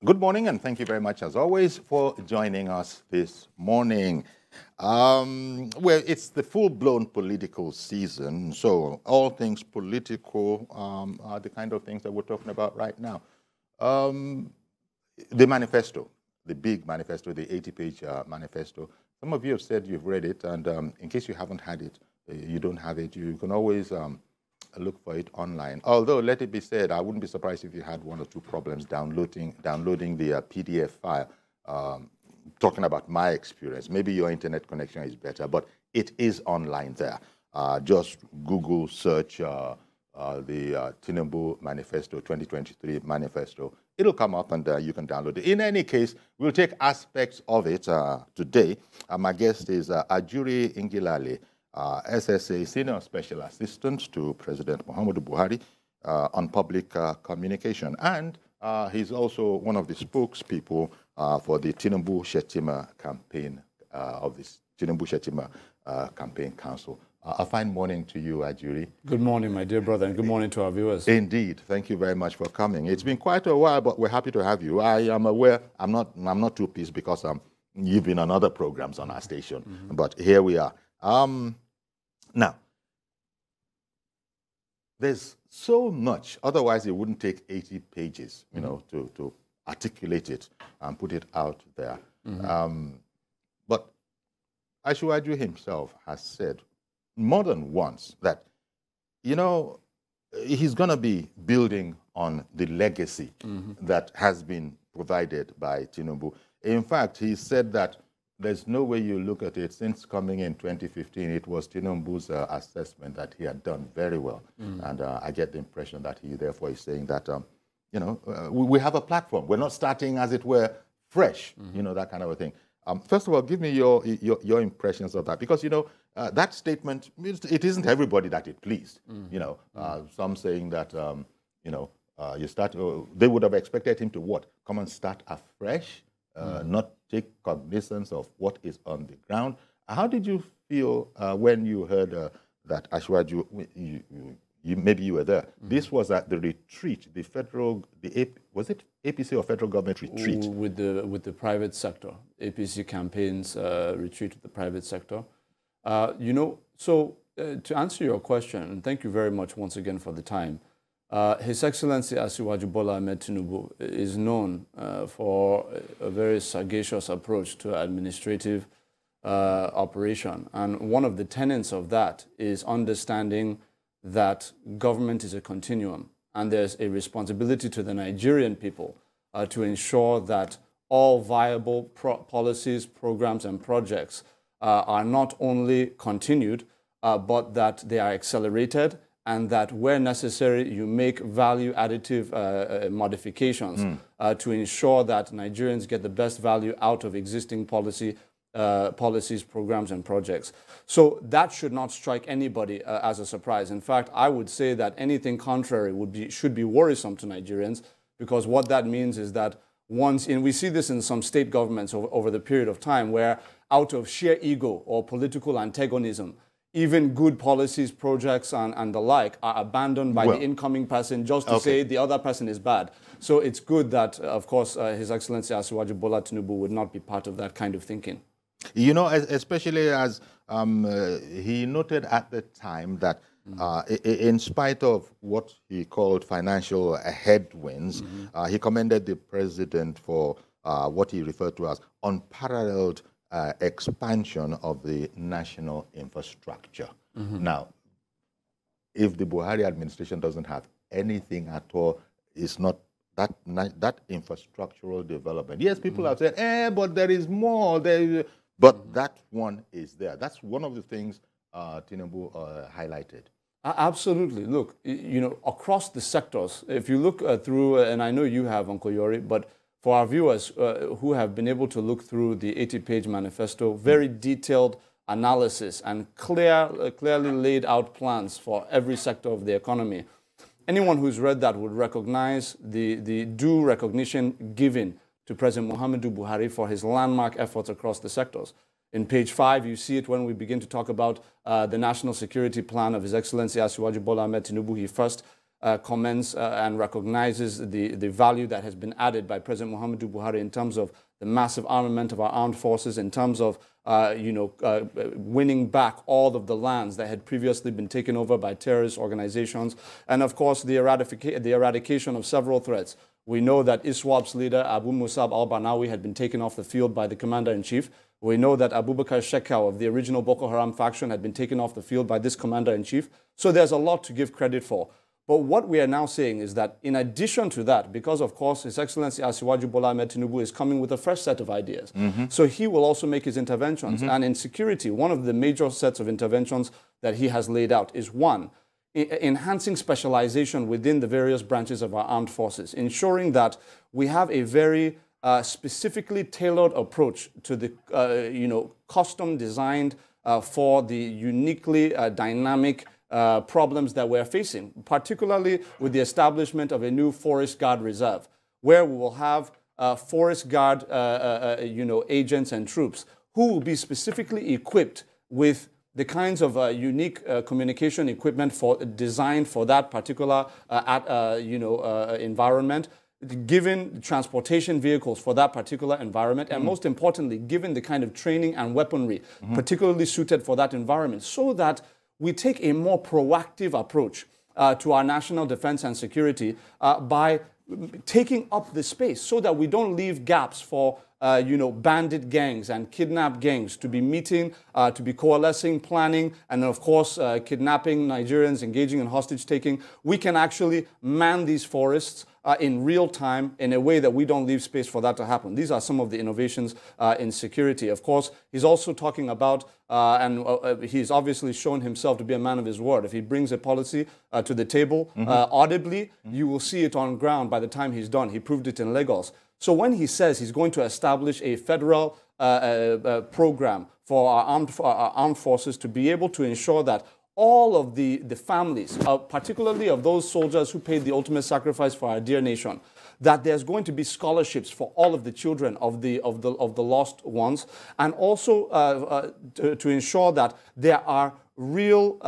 Good morning, and thank you very much, as always, for joining us this morning. Well, it's the full-blown political season, so all things political are the kind of things that we're talking about right now. The manifesto, the big manifesto, the 80-page manifesto. Some of you have said you've read it, and in case you haven't had it, you don't have it, you can always look for it online. Although, let it be said, I wouldn't be surprised if you had one or two problems downloading the PDF file. Talking about my experience, maybe your internet connection is better, but it is online there. Just Google search the Tinubu Manifesto, 2023 Manifesto. It'll come up and you can download it. In any case, we'll take aspects of it today. My guest is Ajuri Ngelale, SSA Senior Special Assistant to President Muhammadu Buhari on public communication. And he's also one of the spokespeople for the Tinubu Shetima campaign of this Tinubu Shetima Campaign Council. A fine morning to you, Ajuri. Good morning, my dear brother, and good morning to our viewers. Indeed. Thank you very much for coming. It's been quite a while, but we're happy to have you. I am aware, I'm not too pleased because you've been on other programs on our station, but here we are. Now, there's so much, otherwise it wouldn't take 80 pages, you know, to articulate it and put it out there. But Asiwaju himself has said more than once that, you know, he's going to be building on the legacy that has been provided by Tinubu. In fact, he said that there's no way you look at it. Since coming in 2015, it was Tinubu's assessment that he had done very well. And I get the impression that he therefore is saying that, you know, we have a platform. We're not starting, as it were, fresh, you know, that kind of a thing. First of all, give me your impressions of that. Because, you know, that statement, it isn't everybody that it pleased. You know, some saying that, you know, they would have expected him to what? Come and start afresh? Not take cognizance of what is on the ground. How did you feel when you heard that Asiwaju, maybe you were there, this was at the retreat, was it APC or federal government retreat? With the private sector, APC campaigns retreat with the private sector. You know, so to answer your question, and thank you very much once again for the time, His Excellency Asiwaju Bola Ahmed Tinubu is known for a very sagacious approach to administrative operation. And one of the tenets of that is understanding that government is a continuum. And there's a responsibility to the Nigerian people to ensure that all viable policies, programs, and projects are not only continued, but that they are accelerated, and that where necessary, you make value additive modifications to ensure that Nigerians get the best value out of existing policies, programs, and projects. So that should not strike anybody as a surprise. In fact, I would say that anything contrary should be worrisome to Nigerians, because what that means is that we see this in some state governments over the period of time, where out of sheer ego or political antagonism, even good policies, projects, and the like are abandoned by the incoming person just to say the other person is bad. So it's good that, of course, His Excellency Asiwaju Bola Tinubu would not be part of that kind of thinking. You know, especially as he noted at the time that in spite of what he called financial headwinds, he commended the president for what he referred to as unparalleled expansion of the national infrastructure. Now, if the Buhari administration doesn't have anything at all, it's not that infrastructural development. Yes, people have said, but there is more. But that one is there. That's one of the things Tinubu highlighted. Absolutely. Look, you know, across the sectors, if you look through, and I know you have, Uncle Yori, but for our viewers who have been able to look through the 80-page manifesto, very detailed analysis and clearly laid out plans for every sector of the economy. Anyone who's read that would recognize the due recognition given to President Muhammadu Buhari for his landmark efforts across the sectors. In page 5, you see it when we begin to talk about the national security plan of His Excellency Asiwaju Bola Ahmed Tinubu. He first commends and recognizes the value that has been added by President Muhammadu Buhari in terms of the massive armament of our armed forces, in terms of winning back all of the lands that had previously been taken over by terrorist organizations, and of course the eradication of several threats. We know that ISWAP's leader, Abu Musab al-Barnawi, had been taken off the field by the commander-in-chief. We know that Abubakar Shekau of the original Boko Haram faction had been taken off the field by this commander-in-chief. So there's a lot to give credit for. But what we are now saying is that in addition to that, because of course His Excellency Asiwaju Bola Ahmed Tinubu is coming with a fresh set of ideas. So he will also make his interventions. And in security, one of the major sets of interventions that he has laid out is one, enhancing specialization within the various branches of our armed forces, ensuring that we have a very specifically tailored approach to the, custom designed for the uniquely dynamic problems that we're facing, particularly with the establishment of a new Forest Guard Reserve, where we will have Forest Guard, agents and troops who will be specifically equipped with the kinds of unique communication equipment designed for that particular environment, given transportation vehicles for that particular environment, and most importantly, given the kind of training and weaponry particularly suited for that environment, so that we take a more proactive approach to our national defense and security by taking up the space, so that we don't leave gaps for bandit gangs and kidnap gangs to be meeting, to be coalescing, planning, and of course kidnapping Nigerians, engaging in hostage taking. We can actually man these forests in real time in a way that we don't leave space for that to happen. These are some of the innovations in security. Of course, he's also talking about, he's obviously shown himself to be a man of his word. If he brings a policy to the table audibly, you will see it on ground by the time he's done. He proved it in Lagos. So when he says he's going to establish a federal program for our armed forces to be able to ensure that all of the families, particularly of those soldiers who paid the ultimate sacrifice for our dear nation, that there's going to be scholarships for all of the children of the lost ones, and also to ensure that there are real,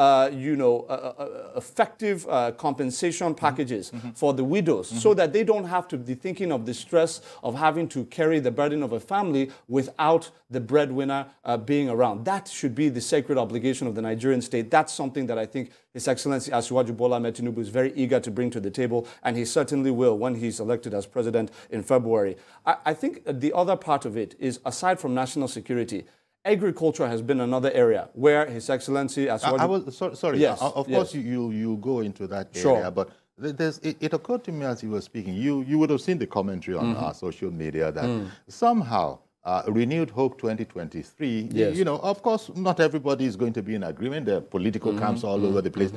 effective compensation packages for the widows, so that they don't have to be thinking of the stress of having to carry the burden of a family without the breadwinner being around. That should be the sacred obligation of the Nigerian state. That's something that I think His Excellency Asiwaju Bola Ahmed Tinubu is very eager to bring to the table, and he certainly will when he's elected as president in February. I think the other part of it is, aside from national security, agriculture has been another area where His Excellency sorry. Yes, of course you go into that area, but it occurred to me as you were speaking, you would have seen the commentary on our social media that somehow Renewed Hope 2023, of course, not everybody is going to be in agreement. There are political camps all over the place.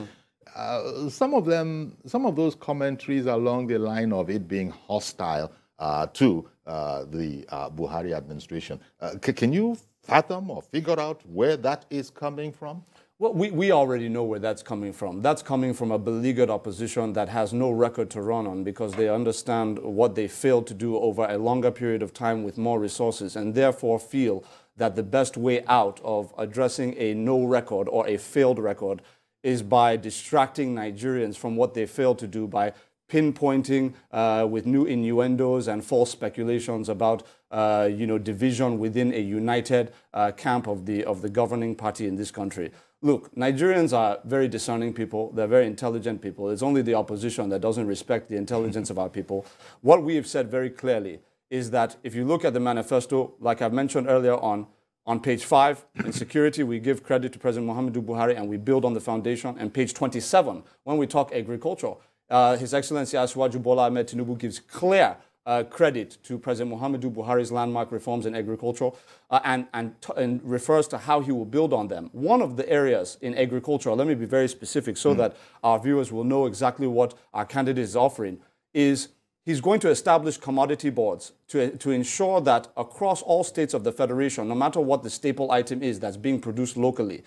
Some of those commentaries along the line of it being hostile to the Buhari administration. Can you fathom or figure out where that is coming from? Well, we already know where that's coming from. That's coming from a beleaguered opposition that has no record to run on, because they understand what they failed to do over a longer period of time with more resources, and therefore feel that the best way out of addressing a no record or a failed record is by distracting Nigerians from what they failed to do, by pinpointing with new innuendos and false speculations about division within a united camp of the governing party in this country. Look, Nigerians are very discerning people. They're very intelligent people. It's only the opposition that doesn't respect the intelligence of our people. What we have said very clearly is that if you look at the manifesto, like I've mentioned earlier on page 5, in security, we give credit to President Muhammadu Buhari and we build on the foundation. And page 27, when we talk agriculture, His Excellency Asiwaju Bola Ahmed Tinubu gives clear credit to President Muhammadu Buhari's landmark reforms in agriculture and refers to how he will build on them. One of the areas in agriculture, let me be very specific so that our viewers will know exactly what our candidate is offering, is he's going to establish commodity boards to ensure that across all states of the Federation, no matter what the staple item is that's being produced locally,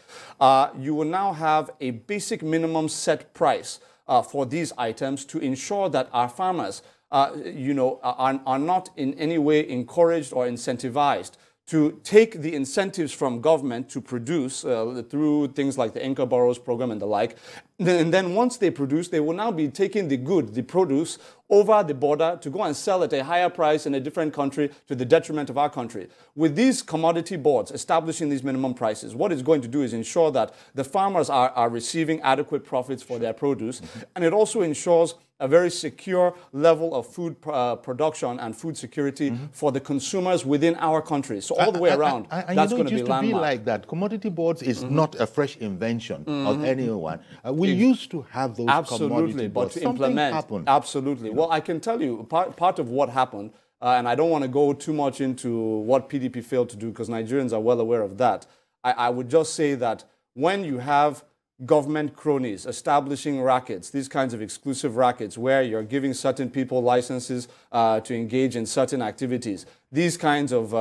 you will now have a basic minimum set price for these items to ensure that our farmers are not in any way encouraged or incentivized to take the incentives from government to produce through things like the Anchor Borrows program and the like. And then once they produce, they will now be taking the good, the produce, over the border to go and sell at a higher price in a different country to the detriment of our country. With these commodity boards establishing these minimum prices, what it's going to do is ensure that the farmers are receiving adequate profits for their produce. And it also ensures a very secure level of food production and food security for the consumers within our country. So all the way around, that's going to be landmark. It used to be like that. Commodity boards is not a fresh invention of anyone. We used to have those commodity boards. But to implement, happened. Absolutely. Well, I can tell you part of what happened, and I don't want to go too much into what PDP failed to do because Nigerians are well aware of that. I would just say that when you have government cronies establishing rackets, these kinds of exclusive rackets where you're giving certain people licenses to engage in certain activities, these kinds of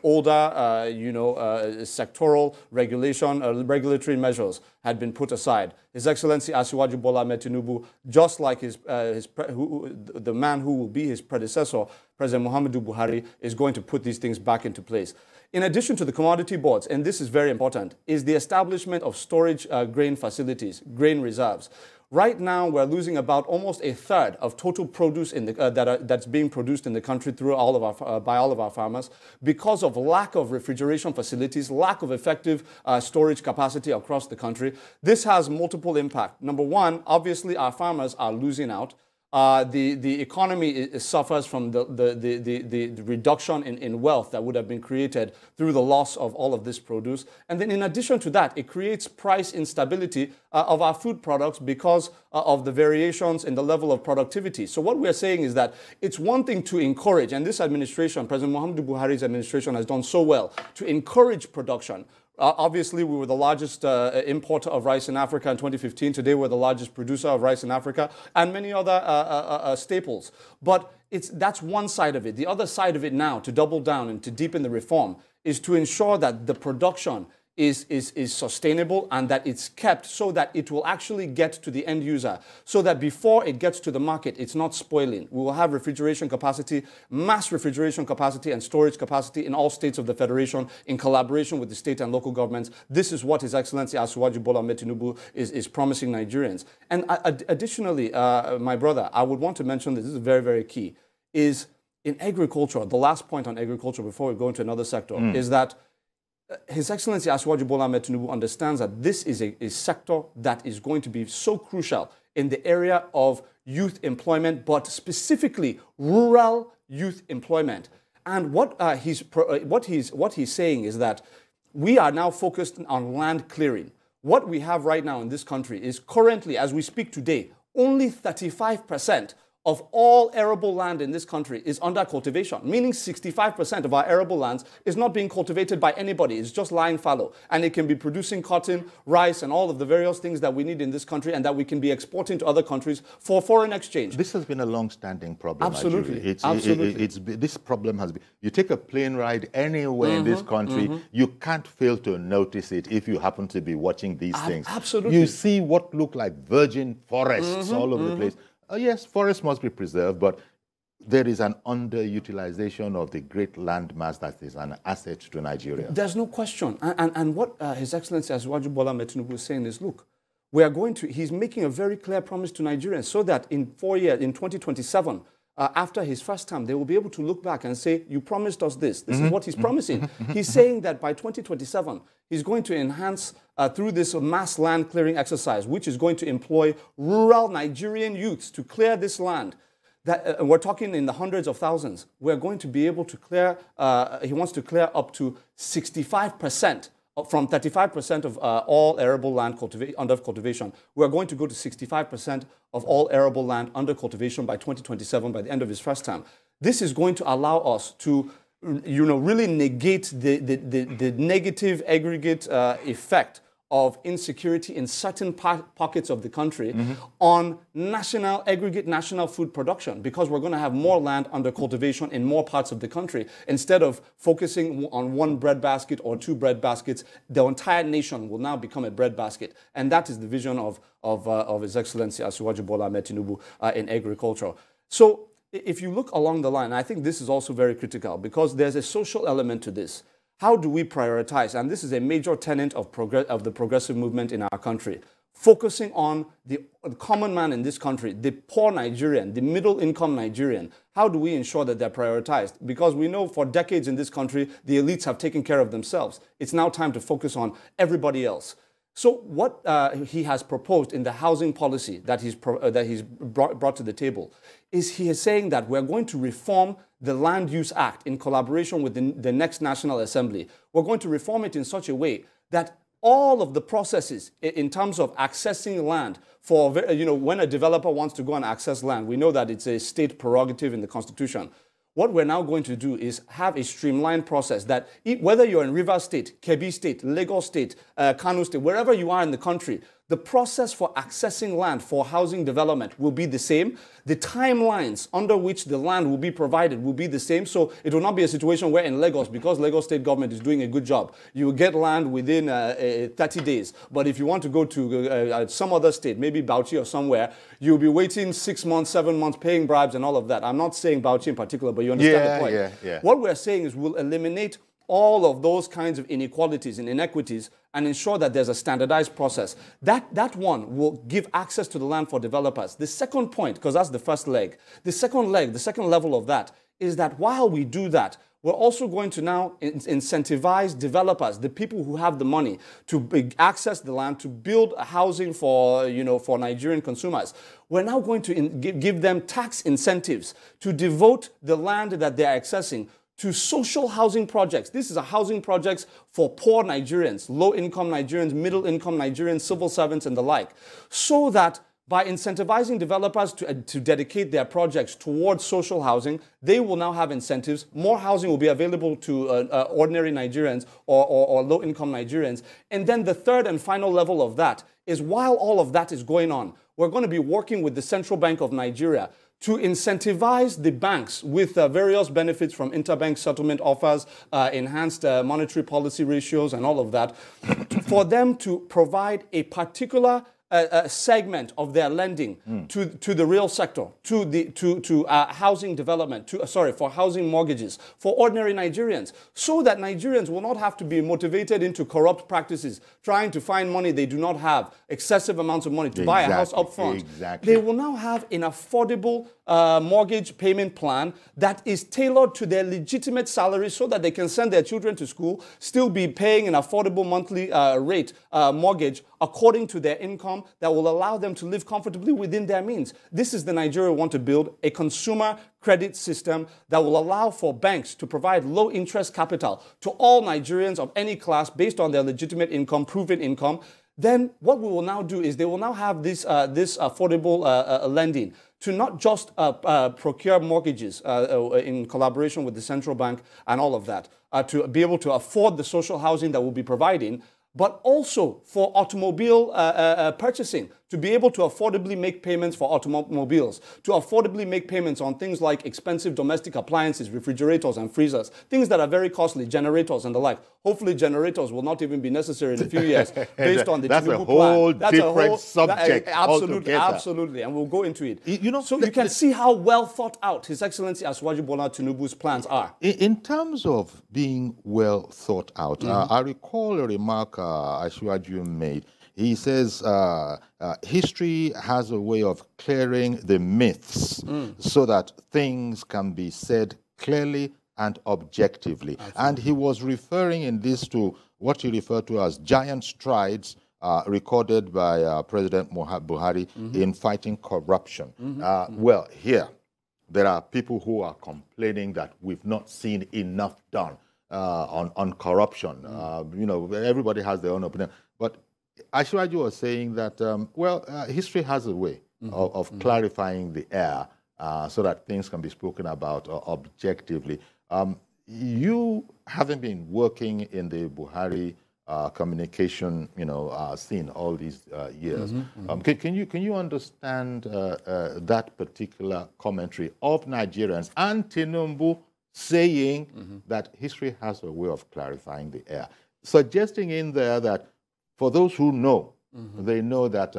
older, sectoral regulatory measures had been put aside. His Excellency Asiwaju Bola Ahmed Tinubu, just like the man who will be his predecessor, President Muhammadu Buhari, is going to put these things back into place. In addition to the commodity boards, and this is very important, is the establishment of storage grain facilities, grain reserves. Right now, we're losing about almost a third of total produce in the, that's being produced in the country through by all of our farmers because of lack of refrigeration facilities, lack of effective storage capacity across the country. This has multiple impacts. Number one, obviously, our farmers are losing out. The economy suffers from the reduction in wealth that would have been created through the loss of all of this produce. And then in addition to that, it creates price instability of our food products because of the variations in the level of productivity. So what we're saying is that it's one thing to encourage, and this administration, President Muhammadu Buhari's administration, has done so well to encourage production. Obviously, we were the largest importer of rice in Africa in 2015. Today, we're the largest producer of rice in Africa and many other staples. But that's one side of it. The other side of it now, to double down and to deepen the reform, is to ensure that the production is sustainable and that it's kept so that it will actually get to the end user, so that before it gets to the market, it's not spoiling. We will have refrigeration capacity, mass refrigeration capacity and storage capacity in all states of the Federation in collaboration with the state and local governments. This is what His Excellency Asiwaju Bola Ahmed Tinubu is promising Nigerians. And additionally, my brother, I would want to mention this is very, very key, is in agriculture, the last point on agriculture before we go into another sector, is that His Excellency Asiwaju Bola Ahmed Tinubu understands that this is a sector that is going to be so crucial in the area of youth employment, but specifically rural youth employment. And what he's saying is that we are now focused on land clearing. What we have right now in this country is currently, as we speak today, only 35% of all arable land in this country is under cultivation, meaning 65% of our arable lands is not being cultivated by anybody. It's just lying fallow. And it can be producing cotton, rice, and all of the various things that we need in this country and that we can be exporting to other countries for foreign exchange. This has been a long-standing problem. Absolutely. Absolutely. This problem has been, you take a plane ride anywhere in this country, you can't fail to notice it if you happen to be watching these things. Absolutely. You see what look like virgin forests all over the place. Yes, forests must be preserved, but there is an underutilization of the great land mass that is an asset to Nigeria. There's no question. And what His Excellency Asiwaju Bola Ahmed Tinubu is saying is, look, we are going to, he's making a very clear promise to Nigerians so that in 4 years, in 2027, after his first term, they will be able to look back and say, you promised us this. This is what he's promising. He's saying that by 2027, he's going to enhance through this mass land clearing exercise, which is going to employ rural Nigerian youths to clear this land. That, we're talking in the hundreds of thousands. We're going to be able to clear, he wants to clear up to 65%. From 35% of all arable land under cultivation, we're going to go to 65% of all arable land under cultivation by 2027, by the end of his first term. This is going to allow us to, really negate the negative aggregate effect of insecurity in certain pockets of the country on aggregate national food production, because we're going to have more land under cultivation in more parts of the country. Instead of focusing on one bread basket or two bread baskets, the entire nation will now become a bread basket. And that is the vision of His Excellency Asiwaju Bola Ahmed Tinubu in agriculture. So if you look along the line, I think this is also very critical because there's a social element to this. how do we prioritize? And this is a major tenet of the progressive movement in our country, focusing on the common man in this country, the poor Nigerian, the middle-income Nigerian. How do we ensure that they're prioritized? Because we know for decades in this country, the elites have taken care of themselves. It's now time to focus on everybody else. So what he has proposed in the housing policy that he's brought to the table is he is saying that we're going to reform the Land Use Act in collaboration with the next National Assembly. We're going to reform it in such a way that all of the processes in terms of accessing land for, when a developer wants to go and access land, we know that it's a state prerogative in the Constitution. What we're now going to do is have a streamlined process that whether you're in Rivers State, Kebbi State, Lagos State, Kano State, wherever you are in the country, the process for accessing land for housing development will be the same. The timelines under which the land will be provided will be the same. So it will not be a situation where in Lagos, because Lagos State government is doing a good job, you will get land within 30 days. But if you want to go to some other state, maybe Bauchi or somewhere, you'll be waiting 6 months, 7 months, paying bribes and all of that. I'm not saying Bauchi in particular, but you understand the point. Yeah. What we're saying is we'll eliminate all of those kinds of inequalities and inequities and ensure that there's a standardized process. That one will give access to the land for developers. The second point, because that's the first leg, the second level of that is that while we do that, we're also going to now incentivize developers, the people who have the money to access the land, to build housing for, for Nigerian consumers. We're now going to give them tax incentives to devote the land that they're accessing to social housing projects. This is a housing projects for poor Nigerians, low-income Nigerians, middle-income Nigerians, civil servants, and the like, so that by incentivizing developers to dedicate their projects towards social housing, they will now have incentives. More housing will be available to ordinary Nigerians or low-income Nigerians. And then the third and final level of that is, while all of that is going on, we're going to be working with the Central Bank of Nigeria to incentivize the banks with various benefits from interbank settlement offers, enhanced monetary policy ratios and all of that, for them to provide a particular segment of their lending to the real sector, to housing development, for housing mortgages, for ordinary Nigerians, so that Nigerians will not have to be motivated into corrupt practices, trying to find money they do not have, excessive amounts of money to buy a house up front. They will now have an affordable mortgage payment plan that is tailored to their legitimate salary, so that they can send their children to school, still be paying an affordable monthly rate mortgage according to their income, that will allow them to live comfortably within their means. This is the Nigeria we want to build, a consumer credit system that will allow for banks to provide low interest capital to all Nigerians of any class based on their legitimate income, proven income. Then what we will now do is they will now have this affordable lending to not just procure mortgages in collaboration with the central bank and all of that, to be able to afford the social housing that we'll be providing, but also for automobile purchasing, to be able to affordably make payments for automobiles, to affordably make payments on things like expensive domestic appliances, refrigerators and freezers, things that are very costly, generators and the like. Hopefully generators will not even be necessary in a few years based on the Tinubu plan. That's a whole subject absolutely, absolutely, and we'll go into it. So you can see how well thought out His Excellency Asiwaju Bola Tinubu's plans are. In terms of being well thought out, I recall a remark Asiwaju made. He says history has a way of clearing the myths so that things can be said clearly and objectively. Absolutely. And he was referring in this to what he referred to as giant strides recorded by President Buhari in fighting corruption. Well, here, there are people who are complaining that we've not seen enough done on corruption. Everybody has their own opinion. But Asiwaju was saying that, history has a way of clarifying the air so that things can be spoken about objectively. You haven't been working in the Buhari communication, scene all these years. Can you understand that particular commentary of Nigerians and Tinubu saying that history has a way of clarifying the air, suggesting in there that for those who know, they know that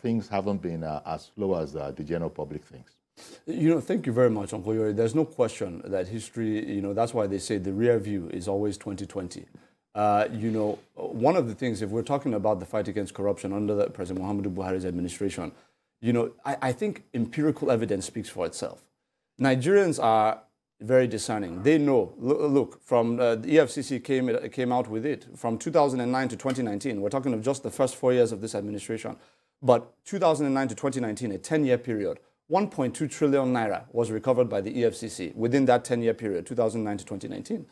things haven't been as slow as the general public thinks? Thank you very much, Uncle Yori. There's no question that history, that's why they say the rear view is always 2020. One of the things, if we're talking about the fight against corruption under the President Muhammadu Buhari's administration, I think empirical evidence speaks for itself. Nigerians are very discerning. They know, look, from the EFCC came out with it, from 2009 to 2019, we're talking of just the first 4 years of this administration, but 2009 to 2019, a 10-year period, 1.2 trillion naira was recovered by the EFCC within that 10-year period, 2009 to 2019.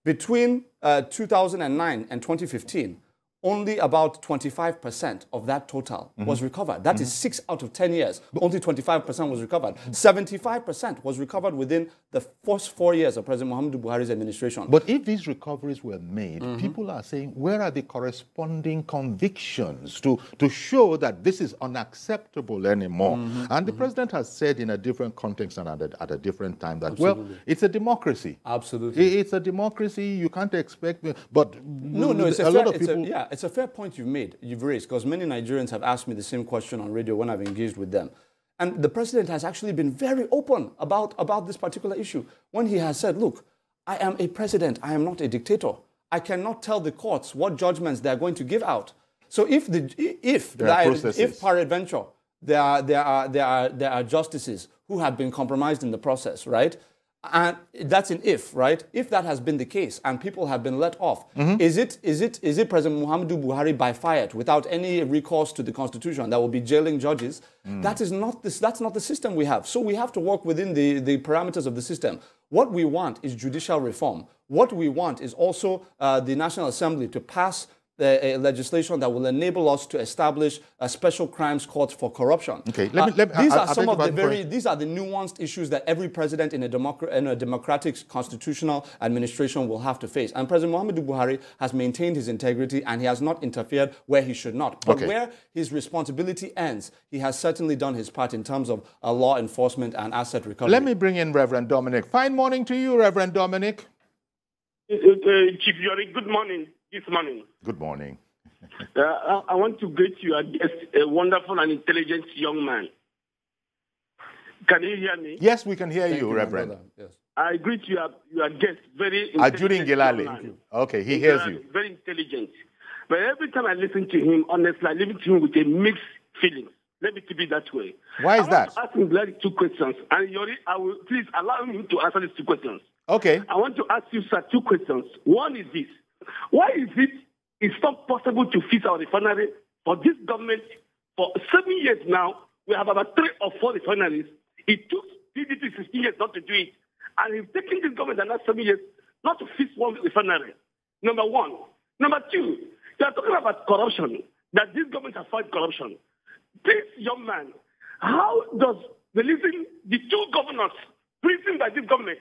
Between 2009 and 2015, only about 25% of that total was recovered. That is 6 out of 10 years. Only 25% was recovered. 75% was recovered within the first 4 years of President Muhammadu Buhari's administration. But if these recoveries were made, people are saying, where are the corresponding convictions to show that this is unacceptable anymore? And the president has said in a different context and at a different time that, well, it's a democracy. Absolutely. It's a democracy. You can't expect, but no, it's a lot of people. It's a fair point you've raised, because many Nigerians have asked me the same question on radio when I've engaged with them. And the president has actually been very open about this particular issue when he has said, look, I am a president. I am not a dictator. I cannot tell the courts what judgments they are going to give out. So if peradventure there are justices who have been compromised in the process, right? And that's an if, right? If that has been the case and people have been let off, is it President Muhammadu Buhari by fiat without any recourse to the Constitution that will be jailing judges? That's not the system we have. So we have to work within the parameters of the system. What we want is judicial reform. What we want is also the National Assembly to pass a legislation that will enable us to establish a special crimes court for corruption. Okay, these are the nuanced issues that every president in a democratic constitutional administration will have to face. And President Muhammadu Buhari has maintained his integrity and he has not interfered where he should not. But where his responsibility ends, he has certainly done his part in terms of law enforcement and asset recovery. Let me bring in Reverend Dominic. Fine morning to you, Reverend Dominic. Chief Yori, good morning. This morning. Good morning. I want to greet you as a wonderful and intelligent young man. Can you hear me? Yes, we can hear you, Reverend. Yes. I greet you, your guest, very intelligent. Ngelale. Okay, he hears you. Very intelligent. But every time I listen to him, honestly, I listen to him with a mixed feeling. Let me keep it that way. Why is that? I want to ask him like 2 questions. And Yori, please allow me to answer these 2 questions. Okay. I want to ask you, sir, 2 questions. One is this. Why is it's not possible to fix our refinery for this government? For 7 years now, we have about 3 or 4 refineries. It took PDP 16 years not to do it. And he's taking this government the last 7 years not to fix one refinery. Number one. Number two, they are talking about corruption, that this government has fought corruption. This young man, how does releasing the 2 governors prison by this government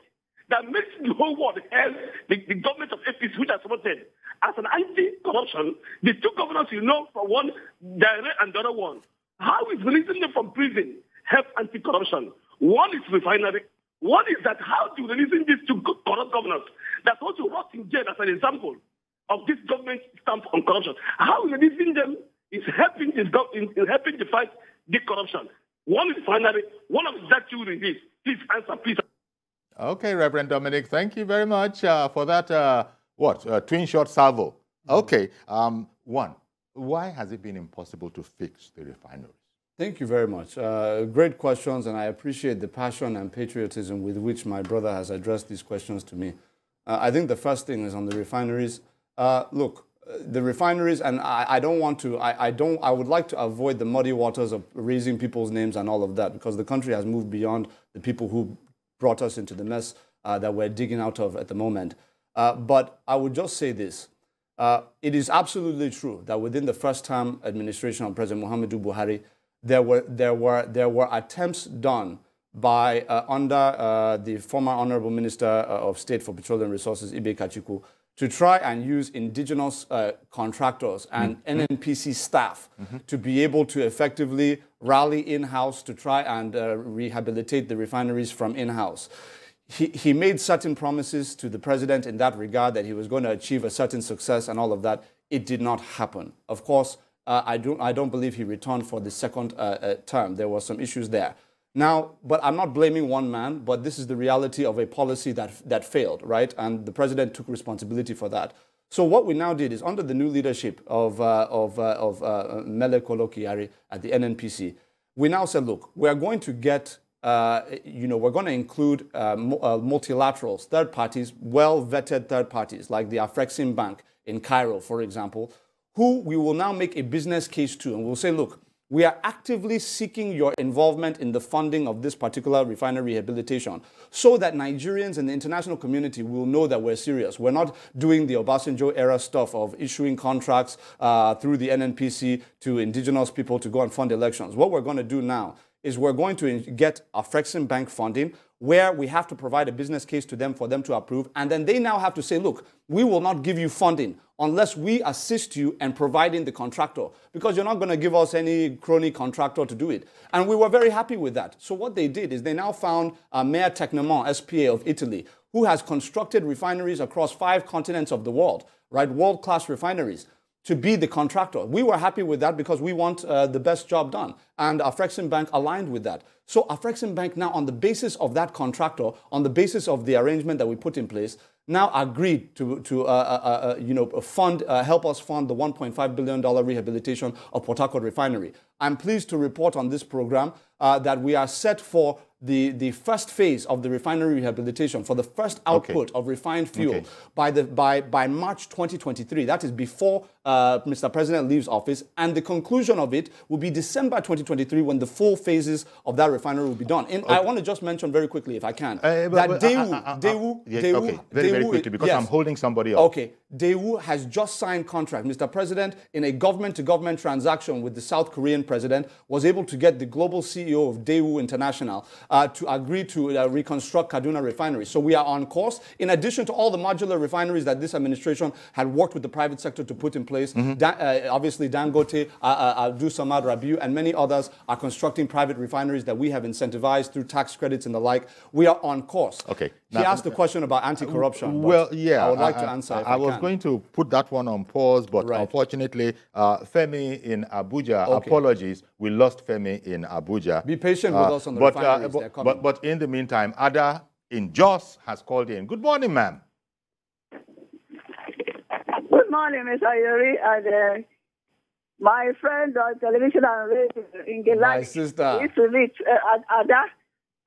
that makes the whole world hell the government of APC, which are supported as an anti-corruption, the 2 governors for one direct and the other one, how is releasing them from prison help anti-corruption? One is refinery. One is that how to releasing these 2 corrupt governors that's also rot in jail as an example of this government stamp on corruption. How releasing them is helping helping to fight the corruption. One is refinery. One of that 2 release. Please answer, please. Okay, Reverend Dominic, thank you very much for that, twin shot salvo. Okay, one, why has it been impossible to fix the refineries? Thank you very much. Great questions, and I appreciate the passion and patriotism with which my brother has addressed these questions to me. I think the first thing is on the refineries. Look, the refineries, and I would like to avoid the muddy waters of raising people's names and all of that, because the country has moved beyond the people who brought us into the mess that we're digging out of at the moment. But I would just say this. It is absolutely true that within the first-term administration of President Muhammadu Buhari, there were attempts done by under the former Honorable Minister of State for Petroleum Resources, Ibe Kachiku, to try and use indigenous contractors and NNPC staff to be able to effectively rally in-house to try and rehabilitate the refineries from in-house. He made certain promises to the president in that regard, that he was going to achieve a certain success and all of that. It did not happen. Of course, I don't believe he returned for the second term. There were some issues there. Now, but I'm not blaming one man, but this is the reality of a policy that failed, right? And the president took responsibility for that. So what we now did is, under the new leadership of Mele Kolo Kyari at the NNPC, we now said, look, we're going to get, we're going to include multilaterals, third parties, well-vetted third parties, like the Afrexim Bank in Cairo, for example, who we will now make a business case to. And we'll say, look, we are actively seeking your involvement in the funding of this particular refinery rehabilitation so that Nigerians and the international community will know that we're serious. We're not doing the Obasanjo era stuff of issuing contracts through the NNPC to indigenous people to go and fund elections. What we're going to do now is we're going to get Afrexim Bank funding, where we have to provide a business case to them for them to approve. And then they now have to say, look, we will not give you funding unless we assist you in providing the contractor, because you're not going to give us any crony contractor to do it. And we were very happy with that. So what they did is they now found Mayor Tecnomont, SPA of Italy, who has constructed refineries across 5 continents of the world, right? World-class refineries, to be the contractor. We were happy with that because we want the best job done. And Afrexim Bank aligned with that. So Afrexim Bank now, on the basis of that contractor, on the basis of the arrangement that we put in place, now agreed to help us fund the $1.5 billion rehabilitation of Port Harcourt refinery. I'm pleased to report on this program that we are set for the first phase of the refinery rehabilitation, for the first output of refined fuel by March 2023. That is before Mr. President leaves office, and the conclusion of it will be December 2023, when the full phases of that refinery will be done. And I want to just mention very quickly, if I can, that very quickly, because I'm holding somebody up. Okay, Daewoo has just signed contract. Mr. President, in a government-to-government transaction with the South Korean president, was able to get the global CEO of Daewoo International to agree to reconstruct Kaduna refinery. So we are on course. In addition to all the modular refineries that this administration had worked with the private sector to put in place, obviously Dangote, Abdul Samad Rabiu, and many others are constructing private refineries that we have incentivized through tax credits and the like. We are on course. Okay. He asked a question about anti-corruption. Well, yeah. I would like to answer if I was going to put that one on pause, but unfortunately, Femi in Abuja, apologies, we lost Femi in Abuja. Be patient with us on the refineries. But in the meantime, Ada in Jos has called in. Good morning, ma'am. Good morning, Mr. Yuri, and my friend on television and radio in Ngelale. My sister. Used to meet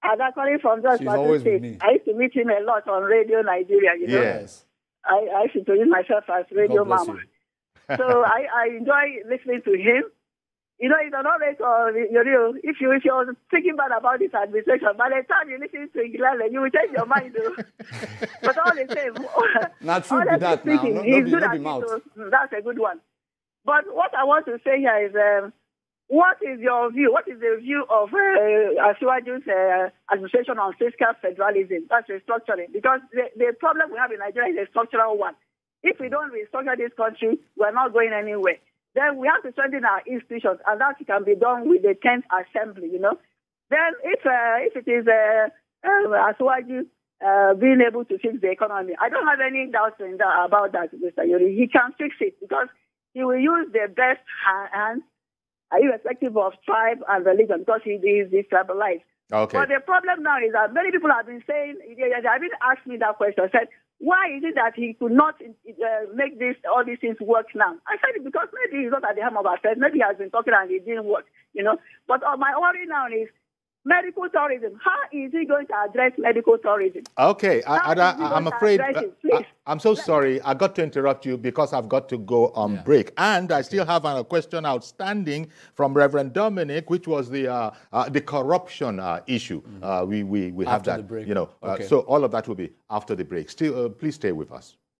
Ada calling from Jos. She's always with me. I used to meet him a lot on Radio Nigeria, you know. Yes. I used to introduce myself as Radio Mama. So I enjoy listening to him. You know, he's an orator, if you're thinking bad about this administration, by the time you listen to Ngelale, you will change your mind. But all the same, not true to that speaking, now. he's good at it, so that's a good one. But what I want to say here is, what is your view? What is the view of Asiwaju's administration on fiscal federalism? That's restructuring. Because the problem we have in Nigeria is a structural one. If we don't restructure this country, we're not going anywhere. Then we have to strengthen our institutions, and that can be done with the 10th Assembly, you know. Then if it is Asiwaju being able to fix the economy, I don't have any doubts about that, Mr. Yuri. He can fix it because he will use the best hands, irrespective of tribe and religion, because he is destabilized. Okay. But the problem now is that many people have been saying, they have been asking me that question, said, why is it that he could not make all these things work now? I said, because maybe he's not at the helm of affairs. Maybe he has been talking and it didn't work, you know. But my worry now is medical tourism. How is he going to address medical tourism? Okay, Ada, I'm afraid, I'm so sorry. I got to interrupt you because I've got to go on break. And I still have a question outstanding from Reverend Dominic, which was the corruption issue. We have after that, the break. you know. So all of that will be after the break. Still, please stay with us.